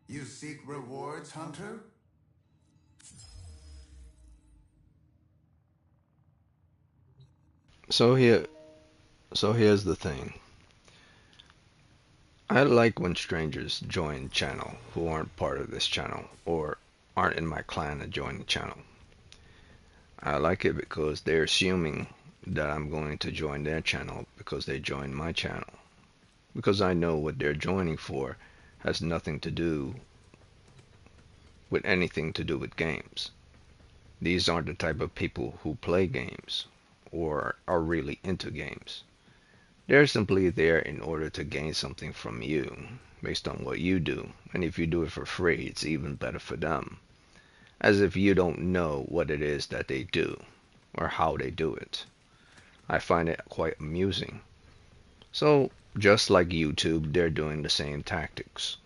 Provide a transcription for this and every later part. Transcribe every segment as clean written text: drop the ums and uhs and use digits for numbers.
You seek rewards, Hunter? So here, so here's the thing. I like when strangers join channel who aren't part of this channel or aren't in my clan and join the channel. I like it because they're assuming that I'm going to join their channel because they joined my channel. Because I know what they're joining for has nothing to do with anything to do with games. These aren't the type of people who play games or are really into games. They're simply there in order to gain something from you based on what you do, and if you do it for free, it's even better for them. As if you don't know what it is that they do or how they do it. I find it quite amusing. So, just like YouTube, they're doing the same tactics.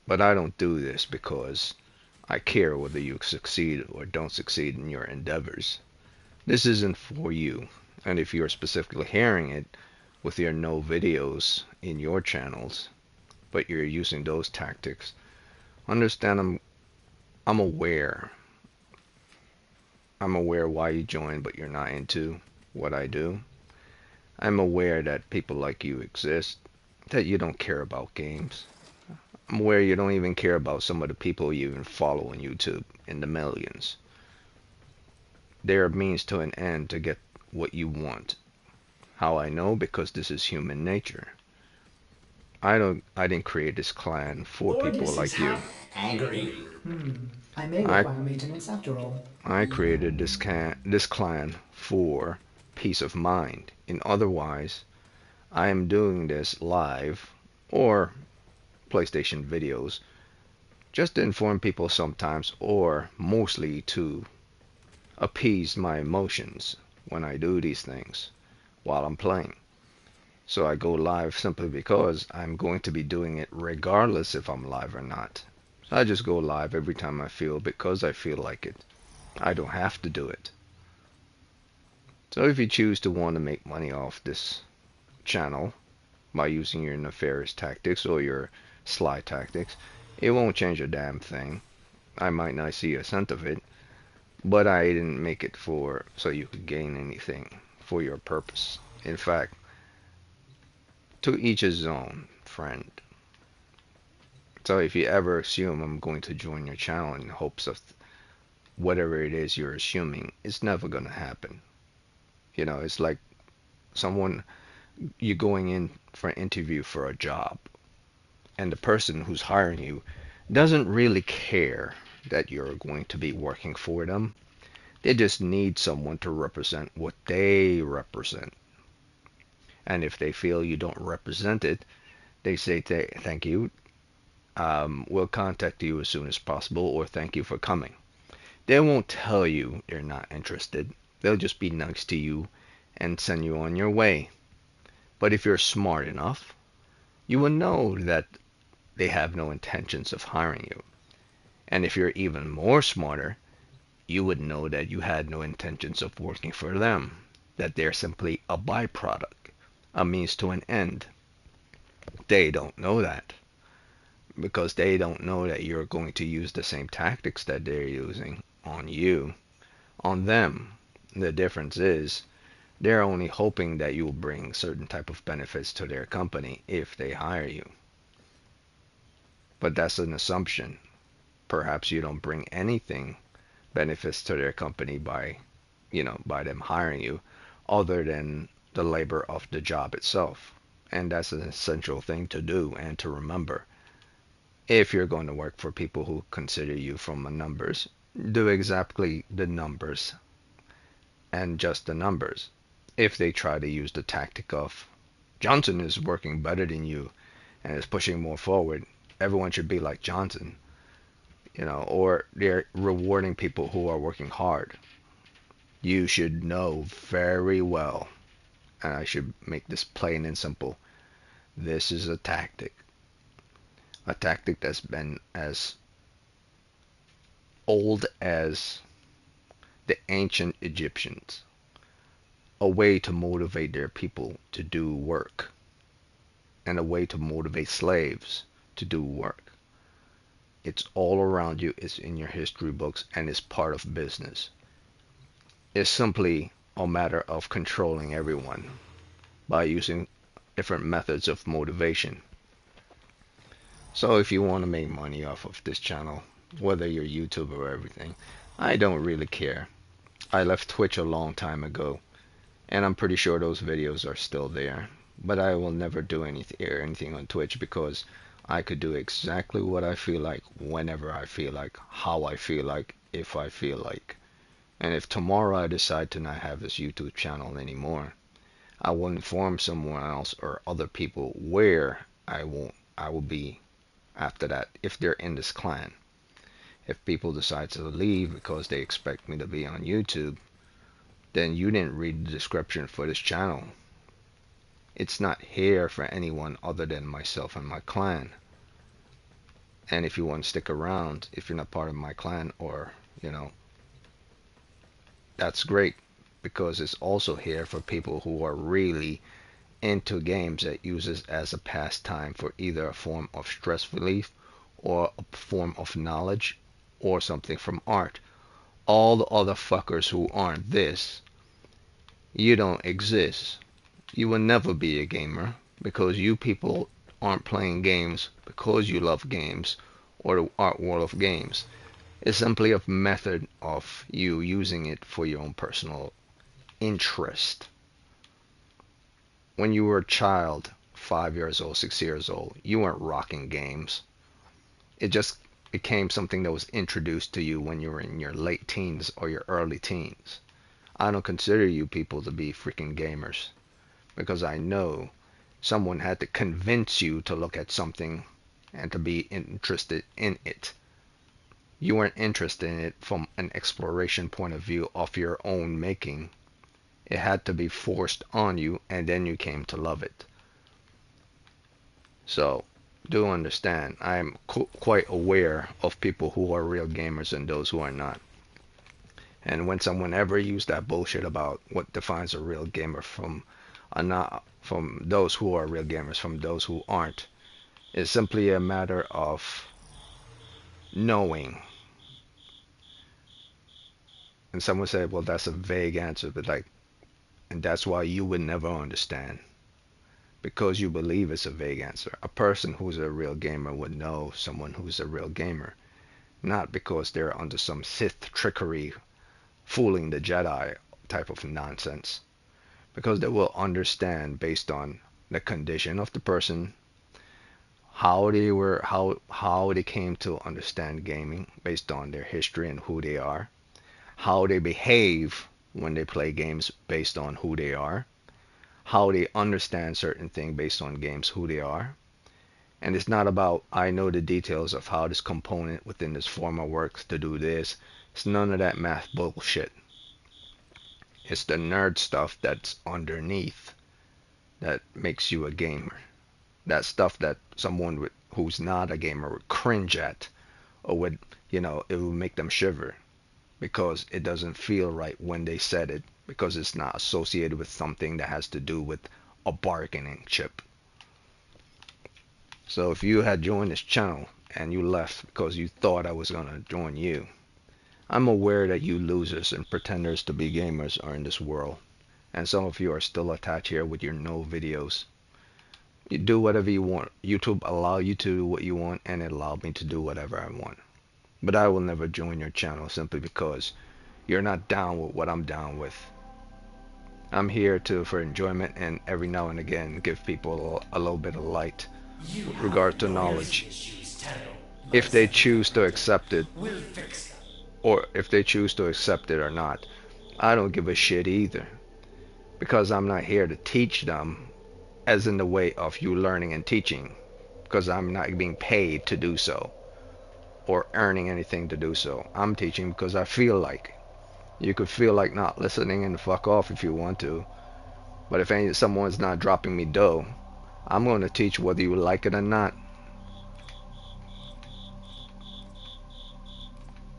But I don't do this because I care whether you succeed or don't succeed in your endeavors. This isn't for you, and if you're specifically hearing it with your no videos in your channels, but you're using those tactics, understand I'm aware. I'm aware why you joined, but you're not into what I do. I'm aware that people like you exist, that you don't care about games. I'm aware you don't even care about some of the people you even follow on YouTube in the millions. They're a means to an end to get what you want. How I know? Because this is human nature. I didn't create this clan for Or people this is like you. half angry. I may I require maintenance after all. I created this clan for peace of mind. In otherwise, I am doing this live or PlayStation videos just to inform people sometimes or mostly to appease my emotions when I do these things while I'm playing. So I go live simply because I'm going to be doing it regardless if I'm live or not. So I just go live every time I feel because I feel like it. I don't have to do it. So if you choose to want to make money off this channel by using your nefarious tactics or your sly tactics, it won't change a damn thing. I might not see a cent of it, but I didn't make it for so you could gain anything for your purpose. In fact, to each his own, friend. So if you ever assume I'm going to join your channel in hopes of whatever it is you're assuming, it's never going to happen. You know, it's like someone you're going in for an interview for a job, and the person who's hiring you doesn't really care that you're going to be working for them. They just need someone to represent what they represent. And if they feel you don't represent it, they say thank you. We'll contact you as soon as possible, or thank you for coming. They won't tell you they're not interested. They'll just be nice to you and send you on your way. But if you're smart enough, you will know that they have no intentions of hiring you. And if you're even more smarter, you would know that you had no intentions of working for them, that they're simply a byproduct, a means to an end. They don't know that because they don't know that you're going to use the same tactics that they're using on you, on them. The difference is they're only hoping that you'll bring certain type of benefits to their company if they hire you. But that's an assumption. Perhaps you don't bring anything benefits to their company by, by them hiring you other than the labor of the job itself. And that's an essential thing to do and to remember. If you're going to work for people who consider you from the numbers, do exactly the numbers and just the numbers. If they try to use the tactic of Johnson is working better than you and is pushing more forward, everyone should be like Johnson, or they're rewarding people who are working hard. You should know very well, and I should make this plain and simple. This is a tactic that's been as old as the ancient Egyptians, a way to motivate their people to do work, and a way to motivate slaves to do work. It's all around you. It's in your history books and it's part of business. It's simply a matter of controlling everyone by using different methods of motivation. So if you want to make money off of this channel, whether you're YouTube or everything, I don't really care. I left Twitch a long time ago, and I'm pretty sure those videos are still there. But I will never do anything on Twitch because I could do exactly what I feel like, whenever I feel like, how I feel like, if I feel like. And if tomorrow I decide to not have this YouTube channel anymore, I will inform someone else or other people where I will be after that, if they're in this clan. If people decide to leave because they expect me to be on YouTube, then you didn't read the description for this channel. It's not here for anyone other than myself and my clan. And if you want to stick around, if you're not part of my clan, or that's great, because it's also here for people who are really into games that uses as a pastime for either a form of stress relief or a form of knowledge or something from art. All the other fuckers who aren't this, you don't exist. You will never be a gamer because you people aren't playing games because you love games or the art world of games. It's simply a method of you using it for your own personal interest. When you were a child, 5 years old, 6 years old, you weren't rocking games. It just became something that was introduced to you when you were in your late teens or your early teens. I don't consider you people to be freaking gamers because I know someone had to convince you to look at something and to be interested in it. You weren't interested in it from an exploration point of view of your own making. It had to be forced on you, and then you came to love it. So, do understand, I am quite aware of people who are real gamers and those who are not. And when someone ever used that bullshit about what defines a real gamer from those who are real gamers from those who aren't, it's simply a matter of knowing. And someone said, well, that's a vague answer, but and that's why you would never understand, because you believe it's a vague answer. A person who's a real gamer would know someone who's a real gamer, not because they're under some Sith trickery, fooling the Jedi type of nonsense, because they will understand based on the condition of the person, how they came to understand gaming based on their history and who they are, how they behave when they play games based on who they are, how they understand certain things based on games, who they are. And it's not about, I know the details of how this component within this format works to do this. It's none of that math bullshit. It's the nerd stuff that's underneath that makes you a gamer. That stuff that someone who's not a gamer would cringe at, or would, it would make them shiver, because it doesn't feel right when they said it, because it's not associated with something that has to do with a bargaining chip. So if you had joined this channel and you left because you thought I was going to join you, I'm aware that you losers and pretenders to be gamers are in this world, and some of you are still attached here with your no videos. You do whatever you want. YouTube allow you to do what you want, and it allowed me to do whatever I want. But I will never join your channel simply because you're not down with what I'm down with. I'm here for enjoyment and every now and again give people a little bit of light with regard to knowledge. If they choose to accept it, or if they choose to accept it or not, I don't give a shit either. Because I'm not here to teach them as in the way of you learning and teaching, because I'm not being paid to do so or earning anything to do so. I'm teaching because I feel like. You could feel like not listening and fuck off if you want to, but if someone's not dropping me dough, I'm going to teach whether you like it or not,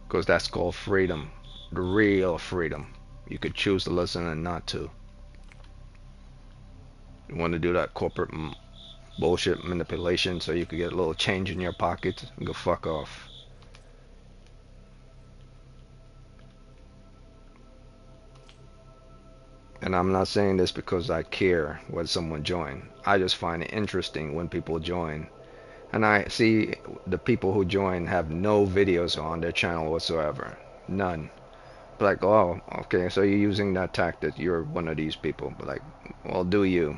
because that's called freedom, the real freedom. You could choose to listen and not to. You want to do that corporate bullshit manipulation so you could get a little change in your pocket, go fuck off. And I'm not saying this because I care when someone join. I just find it interesting when people join. And I see the people who join have no videos on their channel whatsoever. None. Like, oh, okay, so you're using that tactic. You're one of these people. But like, well, do you?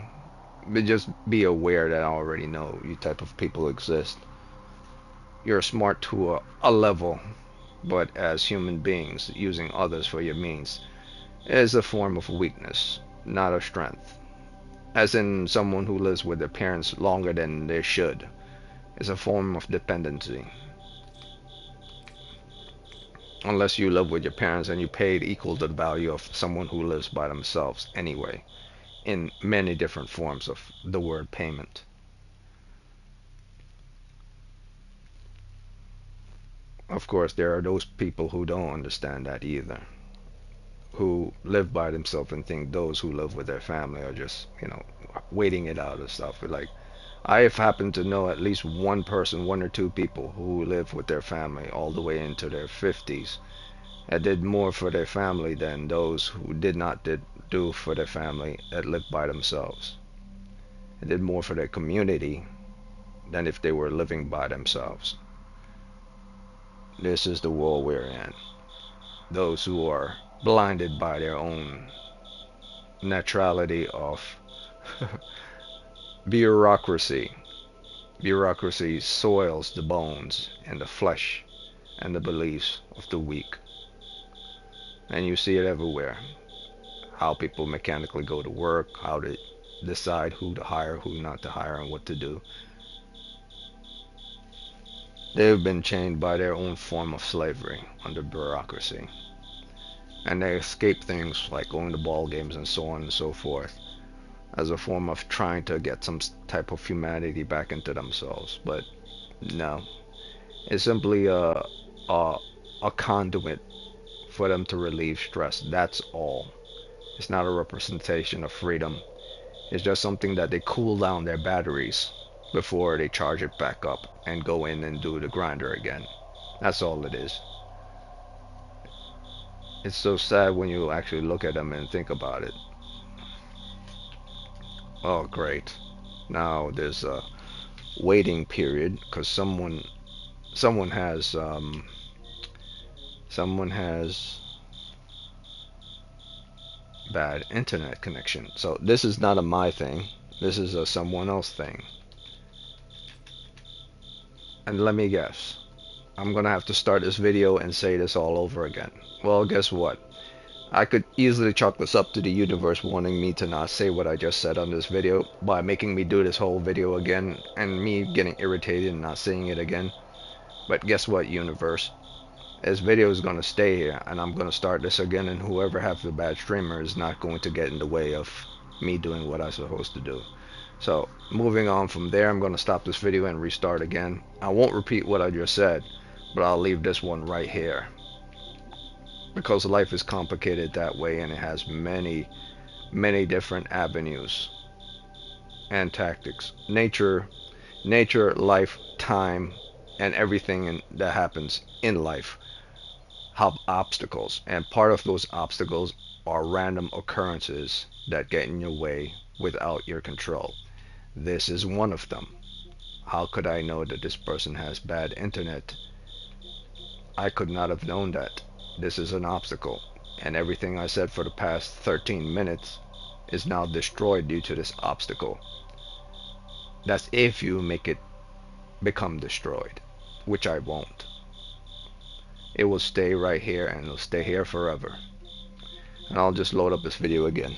But just be aware that I already know you type of people exist. You're smart to a level, but as human beings, using others for your means is a form of weakness, not of strength. As in someone who lives with their parents longer than they should is a form of dependency. Unless you live with your parents and you paid equal to the value of someone who lives by themselves anyway, in many different forms of the word payment. Of course, there are those people who don't understand that either, who live by themselves and think those who live with their family are just, waiting it out and stuff. But like, I have happened to know at least one person, one or two people who live with their family all the way into their 50s and did more for their family than those who did not do for their family that lived by themselves. They did more for their community than if they were living by themselves. This is the world we're in. Those who are blinded by their own naturality of bureaucracy. Bureaucracy soils the bones and the flesh and the beliefs of the weak. And you see it everywhere. How people mechanically go to work, how to decide who to hire, who not to hire, and what to do. They've been chained by their own form of slavery under bureaucracy. And they escape things like going to ball games and so on and so forth as a form of trying to get some type of humanity back into themselves. But no, it's simply a conduit for them to relieve stress. That's all. It's not a representation of freedom. It's just something that they cool down their batteries before they charge it back up and go in and do the grinder again. That's all it is. It's so sad when you actually look at them and think about it. Oh, great. Now there's a waiting period because someone has bad internet connection. So this is not a my thing. This is a someone else thing. And let me guess. I'm gonna have to start this video and say this all over again. Well, guess what? I could easily chalk this up to the universe wanting me to not say what I just said on this video by making me do this whole video again and me getting irritated and not saying it again. But guess what, universe? This video is going to stay here and I'm going to start this again, and whoever has the bad streamer is not going to get in the way of me doing what I'm supposed to do. So moving on from there, I'm going to stop this video and restart again. I won't repeat what I just said, but I'll leave this one right here. Because life is complicated that way, and it has many different avenues and tactics. Nature, life, time, and everything that happens in life have obstacles, and part of those obstacles are random occurrences that get in your way without your control. This is one of them. How could I know that this person has bad internet? I could not have known that. This is an obstacle, and everything I said for the past 13 minutes is now destroyed due to this obstacle. That's if you make it become destroyed, which I won't. It will stay right here, and it'll stay here forever. And I'll just load up this video again.